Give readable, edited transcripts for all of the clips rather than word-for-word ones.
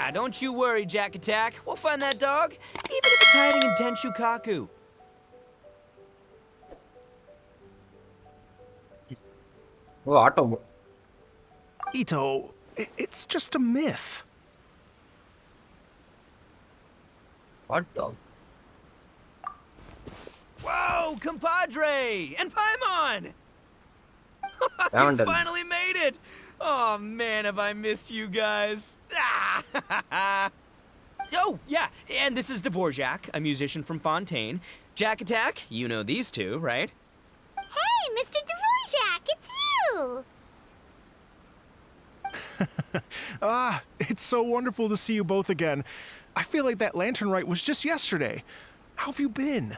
Ah, don't you worry, Jack Attack. We'll find that dog, even if it's hiding in Denshukaku. Oh, auto. Ito, it's just a myth. What dog? Whoa, compadre! And Paimon! You Haven't done. finally made it! Oh man, have I missed you guys. Ah! Oh, yeah, and this is Dvorak, a musician from Fontaine. Jack Attack, you know these two, right? Hey, Mr. Dvorak, it's you! It's so wonderful to see you both again. I feel like that lantern rite was just yesterday. How have you been?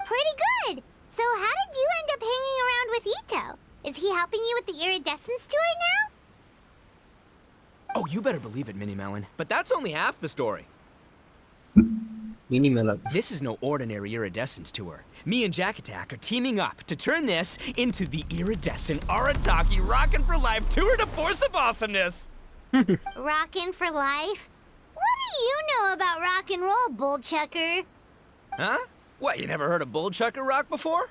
Pretty good. So how did you end up hanging around with Ito? Is he helping you with the iridescence tour now? Oh, you better believe it, Minnie Melon. But that's only half the story. Mini melon. This is no ordinary iridescence tour. Me and Jack Attack are teaming up to turn this into the Tridescent Arataki Rockin for Life Tour de Force of Awesomeness. Rockin' for life? What do you know about rock and roll, bullchucker? Huh? What, you never heard a bullchucker rock before?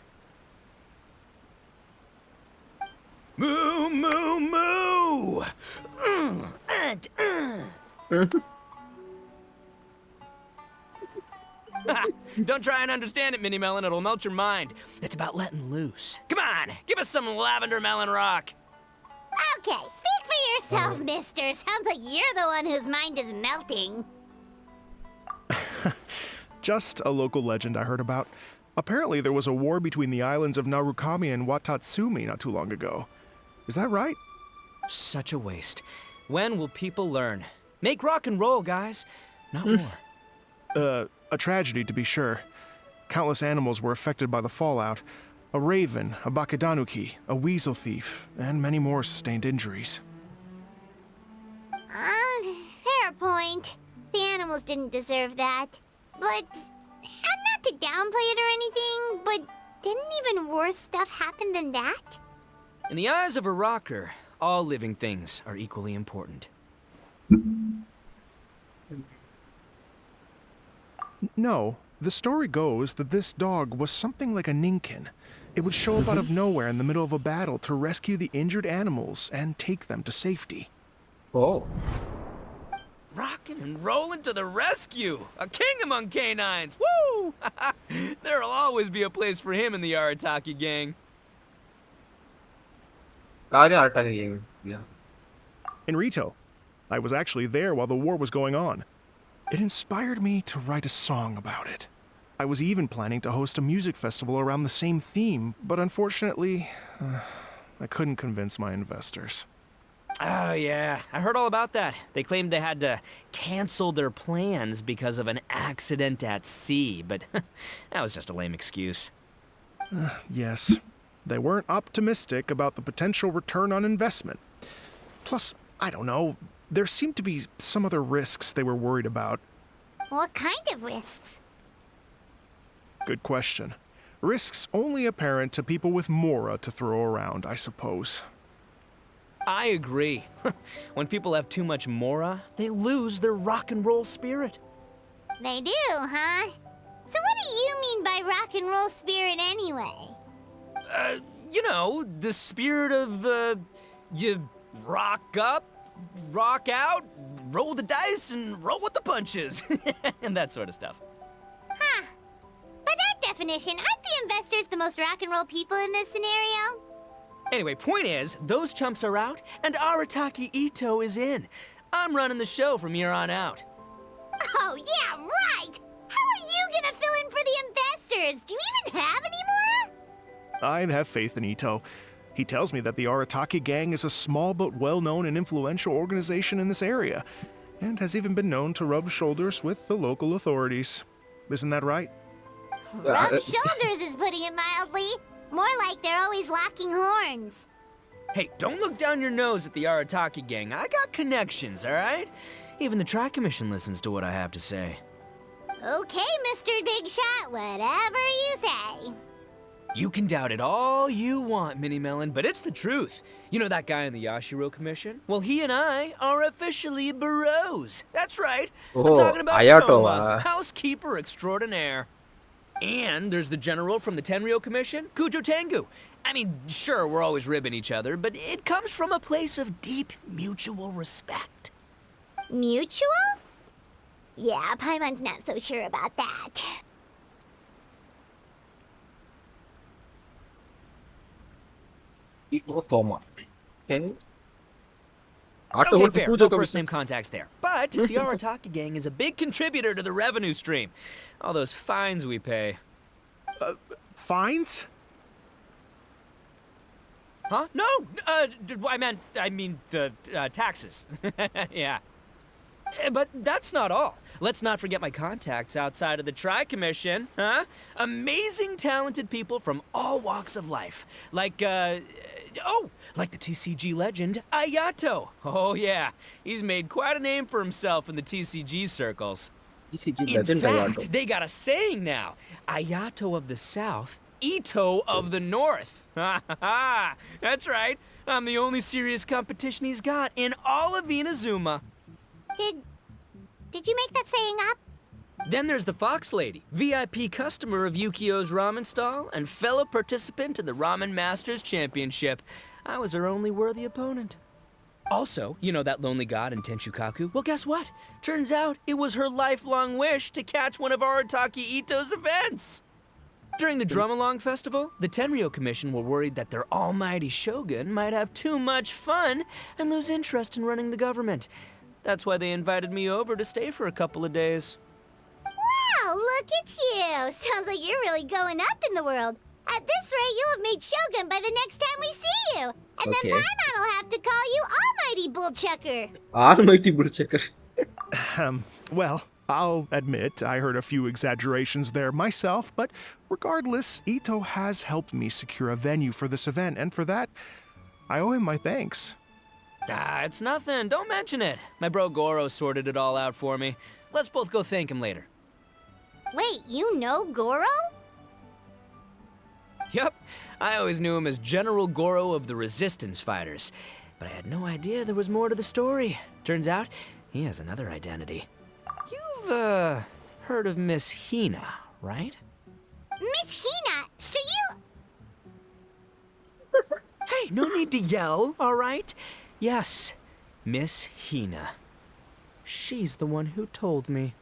Moo, moo, moo! Don't try and understand it, Minnie Melon. It'll melt your mind. It's about letting loose. Come on, give us some lavender melon rock. Okay, speak for yourself, mister. Sounds like you're the one whose mind is melting. Just a local legend I heard about. Apparently there was a war between the islands of Narukami and Watatsumi not too long ago. Is that right? Such a waste. When will people learn? Make rock and roll, guys. Not war. A tragedy to be sure. Countless animals were affected by the fallout. A raven, a bakedanuki, a weasel thief, and many more sustained injuries. Fair point. The animals didn't deserve that. But, not to downplay it or anything, but didn't even worse stuff happen than that? In the eyes of a rocker, all living things are equally important. No, the story goes that this dog was something like a ninkin. It would show up out of nowhere in the middle of a battle to rescue the injured animals and take them to safety. Oh. Rockin' and rollin' to the rescue! A king among canines! Woo! There'll always be a place for him in the Arataki gang. Arataki game. Yeah. In Rito, I was actually there while the war was going on. It inspired me to write a song about it. I was even planning to host a music festival around the same theme, but unfortunately, I couldn't convince my investors. Oh, yeah. I heard all about that. They claimed they had to cancel their plans because of an accident at sea, but that was just a lame excuse. Yes, they weren't optimistic about the potential return on investment. Plus, I don't know, there seemed to be some other risks they were worried about. What kind of risks? Good question. Risks only apparent to people with mora to throw around, I suppose. I agree. When people have too much mora, they lose their rock and roll spirit. They do, huh? So what do you mean by rock and roll spirit anyway? You know, the spirit of, you rock up, rock out, roll the dice, and roll with the punches. And that sort of stuff. Huh. By that definition, aren't the investors the most rock and roll people in this scenario? Anyway, point is, those chumps are out, and Arataki Ito is in. I'm running the show from here on out. Oh, yeah, right! How are you gonna fill in for the investors? Do you even have any mora? I have faith in Ito. He tells me that the Arataki gang is a small but well-known and influential organization in this area, and has even been known to rub shoulders with the local authorities. Isn't that right? Rub shoulders is putting it mildly. More like they're always locking horns. Hey, don't look down your nose at the Arataki gang. I got connections, all right? Even the Tri-Commission listens to what I have to say. Okay, Mr. Big Shot, whatever you say. You can doubt it all you want, Mini Melon, but it's the truth. You know that guy in the Yashiro Commission? Well, he and I are officially bros. That's right. I'm Oh, talking about Ayato, Toma, housekeeper extraordinaire. And there's the general from the Tenryo Commission, Kujo Tengu. I mean, sure, we're always ribbing each other, but it comes from a place of deep mutual respect. Mutual? Yeah, Paimon's not so sure about that. Ito Toma. Okay. Okay, fair. No first name contacts there. But the Arataki gang is a big contributor to the revenue stream. All those fines we pay. Fines? Huh? No! I mean the taxes. Yeah. But that's not all. Let's not forget my contacts outside of the Tri-Commission, huh? Amazing, talented people from all walks of life. Like the TCG legend, Ayato. Oh yeah, he's made quite a name for himself in the TCG circles. In fact, they got a saying now. Ayato of the South, Ito of the North. Ha ha ha! That's right. I'm the only serious competition he's got in all of Inazuma. Did you make that saying up? Then there's the Fox Lady, VIP customer of Yukio's ramen stall and fellow participant in the Ramen Masters Championship. I was her only worthy opponent. Also, you know that lonely god in Tenshukaku? Well, guess what? Turns out it was her lifelong wish to catch one of Arataki Ito's events. During the Drum-Along Festival, the Tenryo Commission were worried that their almighty shogun might have too much fun and lose interest in running the government. That's why they invited me over to stay for a couple of days. Wow, look at you! Sounds like you're really going up in the world. At this rate, you'll have made Shogun by the next time we see you. And then Paimon will have to call you Almighty Bullchucker. Almighty Bullchucker. Well, I'll admit I heard a few exaggerations there myself, but regardless, Ito has helped me secure a venue for this event, and for that, I owe him my thanks. It's nothing. Don't mention it. My bro Goro sorted it all out for me. Let's both go thank him later. Wait, you know Goro? Yup. I always knew him as General Goro of the Resistance Fighters. But I had no idea there was more to the story. Turns out, he has another identity. You've, heard of Miss Hina, right? Miss Hina? So you... Hey, no need to yell, all right? Yes, Miss Hina. She's the one who told me.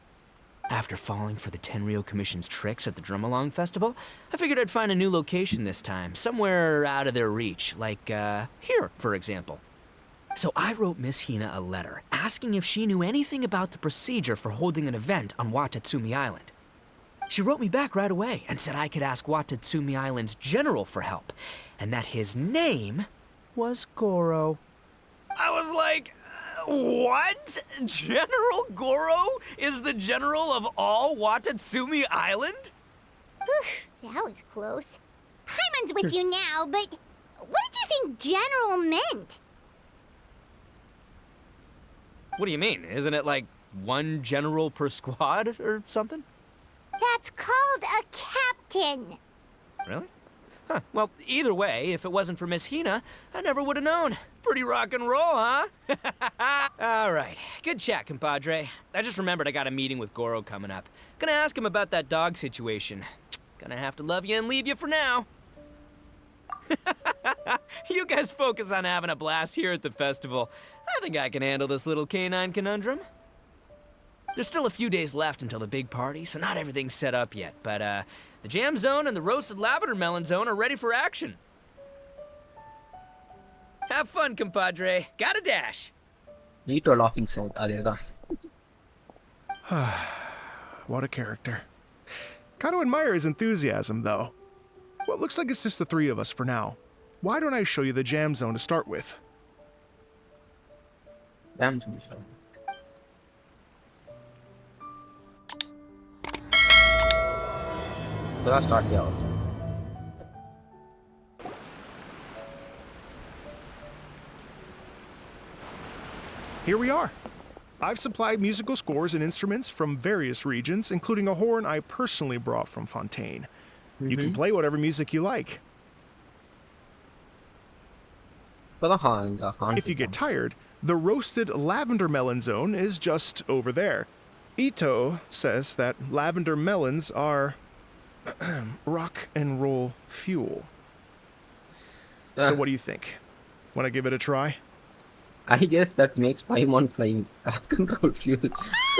After falling for the Tenryo Commission's tricks at the Drum-Along Festival, I figured I'd find a new location this time, somewhere out of their reach, like, here, for example. So I wrote Miss Hina a letter, asking if she knew anything about the procedure for holding an event on Watatsumi Island. She wrote me back right away and said I could ask Watatsumi Island's general for help, and that his name was Goro. I was like, what? General Goro is the general of all Watatsumi Island? That was close. Paimon's with you now, but what did you think general meant? What do you mean? Isn't it like one general per squad or something? That's called a captain. Really? Huh. Well, either way, if it wasn't for Miss Hina, I never would have known. Pretty rock and roll, huh? All right. Good chat, compadre. I just remembered I got a meeting with Goro coming up. Gonna ask him about that dog situation. Gonna have to love you and leave you for now. You guys focus on having a blast here at the festival. I think I can handle this little canine conundrum. There's still a few days left until the big party, so not everything's set up yet, but the jam zone and the roasted lavender melon zone are ready for action. Have fun, compadre. Got a dash. Ito laughing sound. Adeda. What a character. Gotta admire his enthusiasm, though. Well, it looks like it's just the three of us for now. Why don't I show you the jam zone to start with? Damn. So let's start out. Here we are. I've supplied musical scores and instruments from various regions, including a horn I personally brought from Fontaine. You can play whatever music you like. If you get tired, the roasted lavender melon zone is just over there. Ito says that lavender melons are rock and roll fuel. So what do you think? Want to give it a try? I guess that makes Paimon flying control fuel. Hey,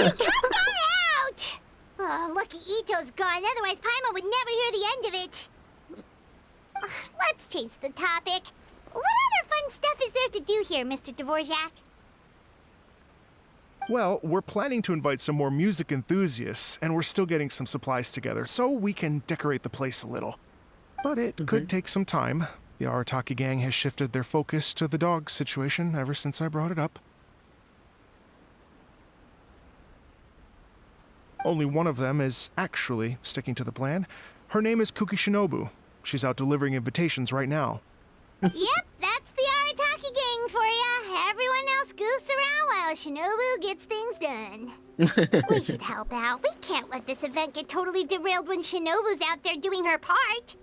cut that out! Oh, lucky Ito's gone, otherwise Paimon would never hear the end of it. Let's change the topic. What other fun stuff is there to do here, Mr. Dvorak? Well, we're planning to invite some more music enthusiasts, and we're still getting some supplies together, so we can decorate the place a little. But it could take some time. The Arataki gang has shifted their focus to the dog situation ever since I brought it up. Only one of them is actually sticking to the plan. Her name is Kuki Shinobu. She's out delivering invitations right now. Yep, that's the Arataki gang for ya. Everyone else goofs around while Shinobu gets things done. We should help out. We can't let this event get totally derailed when Shinobu's out there doing her part.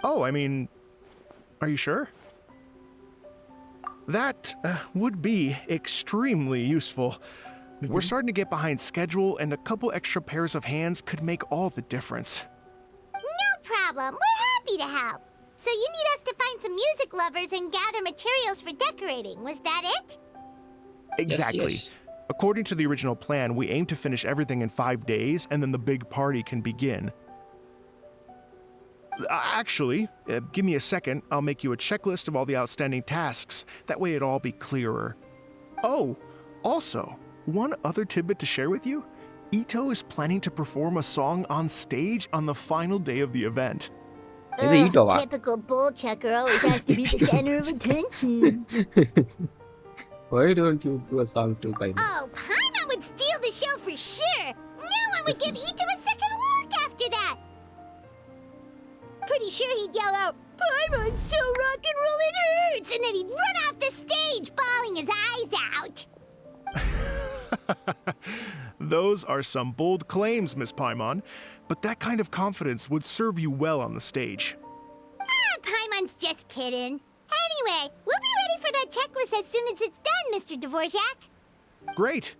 Oh, I mean, are you sure? That would be extremely useful. We're starting to get behind schedule, and a couple extra pairs of hands could make all the difference. No problem. We're happy to help. So you need us to find some music lovers and gather materials for decorating. Was that it? Exactly. Yes. According to the original plan, we aim to finish everything in 5 days, and then the big party can begin. Actually, give me a second. I'll make you a checklist of all the outstanding tasks. That way it'll all be clearer. Oh, also, one other tidbit to share with you. Ito is planning to perform a song on stage on the final day of the event. Typical bull chucker always has to be the center of attention. Why don't you do a song too, Paimon? Oh, Paimon would steal the show for sure. No one would give Ito a second look after that. Pretty sure he'd yell out, "Paimon's so rock and roll it hurts!" And then he'd run off the stage, bawling his eyes out. Those are some bold claims, Miss Paimon, but that kind of confidence would serve you well on the stage. Paimon's just kidding. Anyway, we'll be ready for that checklist as soon as it's done, Mr. Dvorak. Great.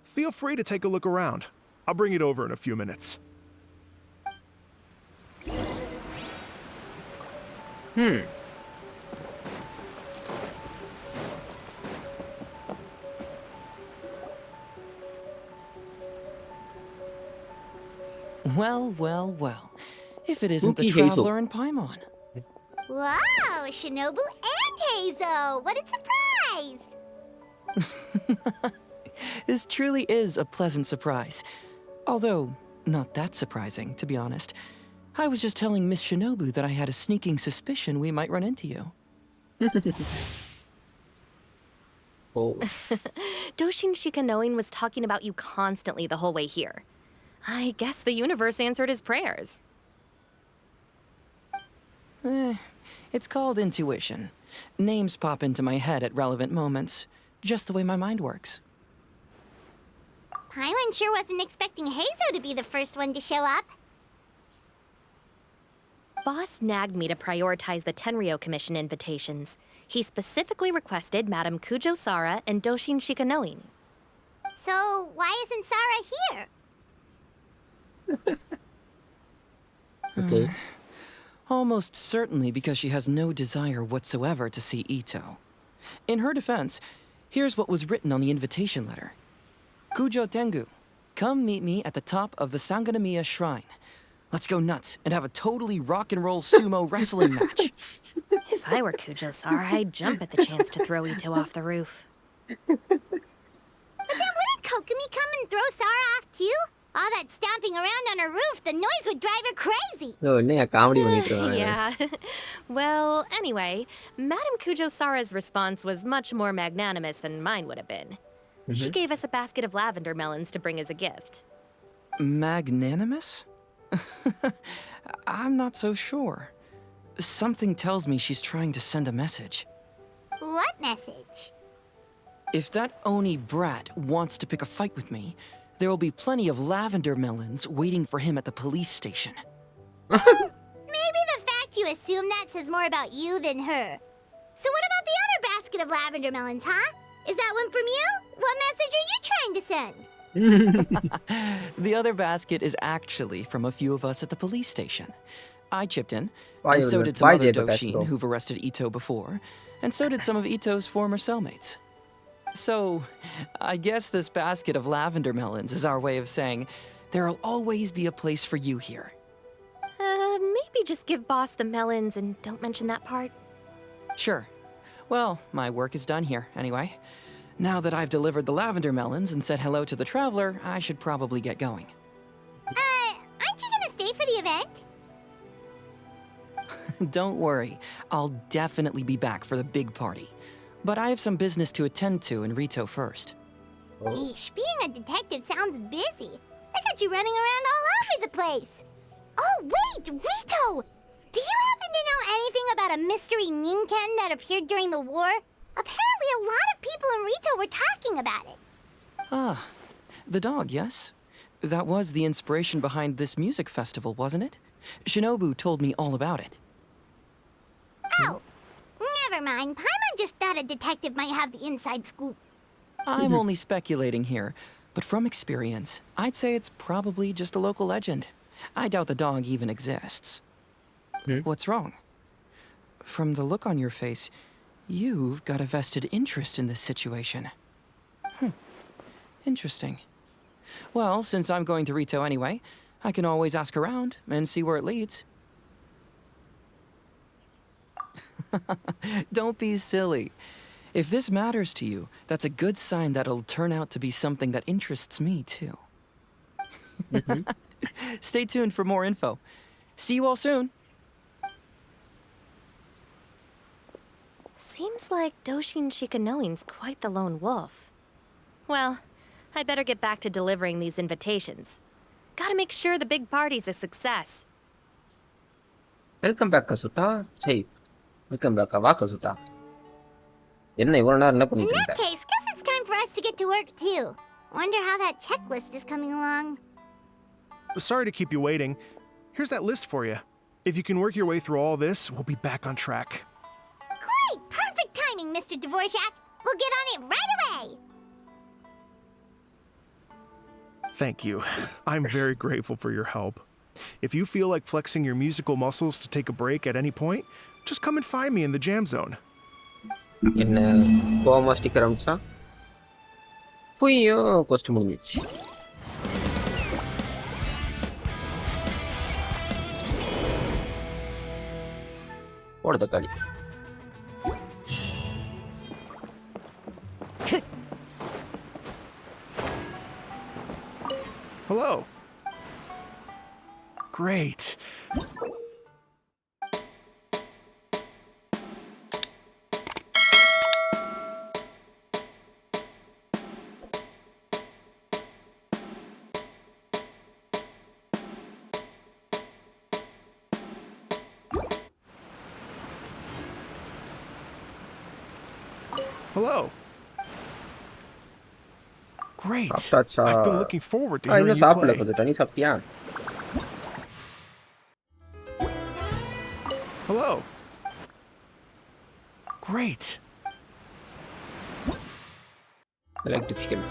Feel free to take a look around. I'll bring it over in a few minutes. Well, well, well. If it isn't the Spooky Hazel. Traveler and Paimon. Wow, Shinobu and Hazo! What a surprise! This truly is a pleasant surprise. Although, not that surprising, to be honest. I was just telling Miss Shinobu that I had a sneaking suspicion we might run into you. Oh, Doshin Shikanoin was talking about you constantly the whole way here. I guess the universe answered his prayers. It's called intuition. Names pop into my head at relevant moments, just the way my mind works. Paimon sure wasn't expecting Hazo to be the first one to show up. Boss nagged me to prioritize the Tenryo Commission invitations. He specifically requested Madame Kujo Sara and Doshin Shikanoin. So, why isn't Sara here? okay. Almost certainly because she has no desire whatsoever to see Ito. In her defense, here's what was written on the invitation letter. Kujo Tengu, come meet me at the top of the Sanganamiya Shrine. Let's go nuts and have a totally rock and roll sumo wrestling match. If I were Kujo Sara, I'd jump at the chance to throw Ito off the roof. But then wouldn't Kokomi come and throw Sara off too? All that stomping around on her roof, the noise would drive her crazy. No, comedy பண்ணிட்டு Yeah. Well, anyway, Madame Kujo Sara's response was much more magnanimous than mine would have been. She gave us a basket of lavender melons to bring as a gift. Magnanimous? I'm not so sure. Something tells me she's trying to send a message. What message? If that Oni brat wants to pick a fight with me, There will be plenty of lavender melons waiting for him at the police station. Maybe the fact you assume that says more about you than her. So what about the other basket of lavender melons, huh? Is that one from you? What message are you trying to send? The other basket is actually from a few of us at the police station. I chipped in, and so did some other Doshin who've arrested Ito before, and so did some of Ito's former cellmates. So, I guess this basket of lavender melons is our way of saying, there'll always be a place for you here. Maybe just give Boss the melons and don't mention that part. Sure. Well, my work is done here, anyway. Now that I've delivered the lavender melons and said hello to the traveler, I should probably get going. Aren't you gonna stay for the event? Don't worry, I'll definitely be back for the big party. But I have some business to attend to in Rito first. Eesh, being a detective sounds busy. I got you running around all over the place. Oh, wait, Rito! Do you happen to know anything about a mystery Ninken that appeared during the war? Apparently a lot of people in Rito were talking about it. Ah, the dog, yes? That was the inspiration behind this music festival, wasn't it? Shinobu told me all about it. Oh, never mind. Paimon just thought a detective might have the inside scoop. I'm only speculating here, but from experience, I'd say it's probably just a local legend. I doubt the dog even exists. What's wrong? From the look on your face, you've got a vested interest in this situation. Interesting. Well, since I'm going to Rito anyway, I can always ask around and see where it leads. Don't be silly. If this matters to you, that's a good sign that it'll turn out to be something that interests me, too. Stay tuned for more info. See you all soon. Seems like Doshin Shikanoin's quite the lone wolf. Well, I'd better get back to delivering these invitations. Gotta make sure the big party's a success. Welcome back கசுட்டா சரி welcome back வா கசுட்டா என்ன இவ்வளவு நேரம் என்ன In பண்ணிட்டு that இருக்க case, guess it's time for us to get to work too. Wonder how that checklist is coming along. Sorry to keep you waiting. Here's that list for you. If you can work your way through all this, we'll be back on track. Great! Perfect timing, Mr. Dvorak. We'll get on it right away. Thank you. I'm very grateful for your help. If you feel like flexing your musical muscles to take a break at any point, just come and find me in the jam zone. என்ன கோவமா sticker அமிச்சா புய்யோ கொஸ்ட் முடிஞ்சிச்சு போடுத காடி Hello. Great. Hello. Great. சாப்பிட்டாச்சா I've been looking forward to hearing இன்னும் you சாப்பிடல play. கொஞ்சம் தண்ணி சாப்பிட்டியா Hello. Great. like difficulty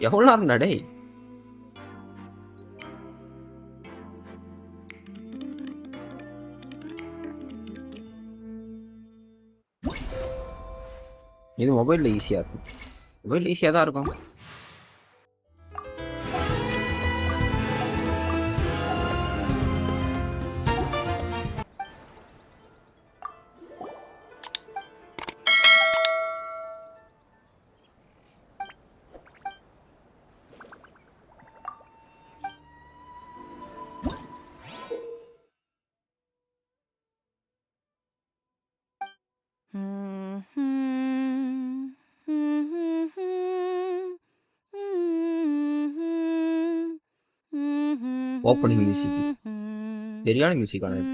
எவ்வளோ நேரம்டா டேய்? இது மொபைலில் ஈஸியாக இருக்கும். மொபைல் ஈஸியாக தான் இருக்கும். ஓப்பனிங் மியூசிக் சரியான மியூசிக். ஆனால்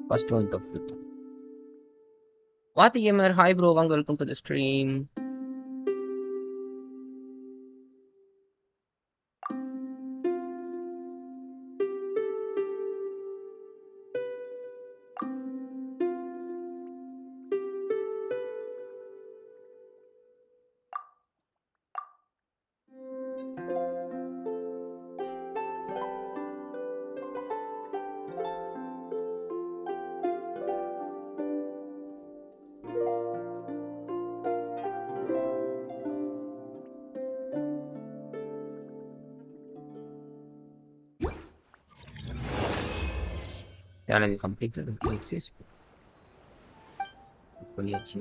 ஃபர்ஸ்ட் ஒன் தப்பு. வாத்தி கேமர் ஹாய் ப்ரோ, வாங்க, welcome to the stream. Challenge completed. Exist. பண்ணியாச்சு.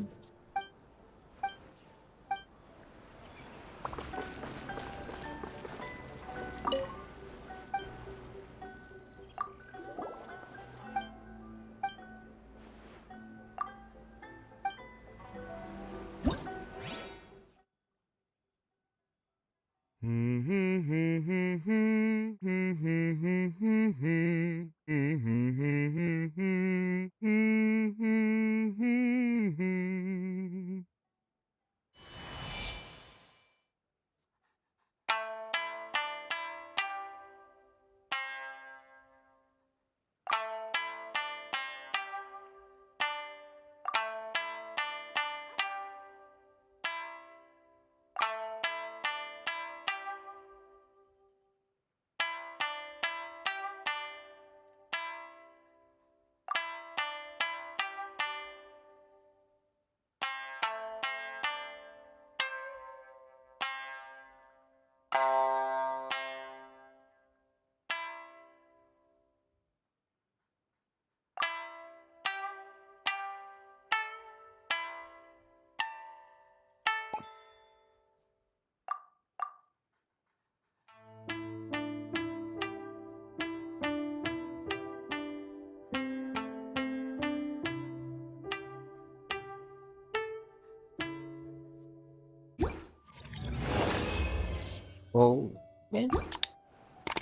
Oh, man.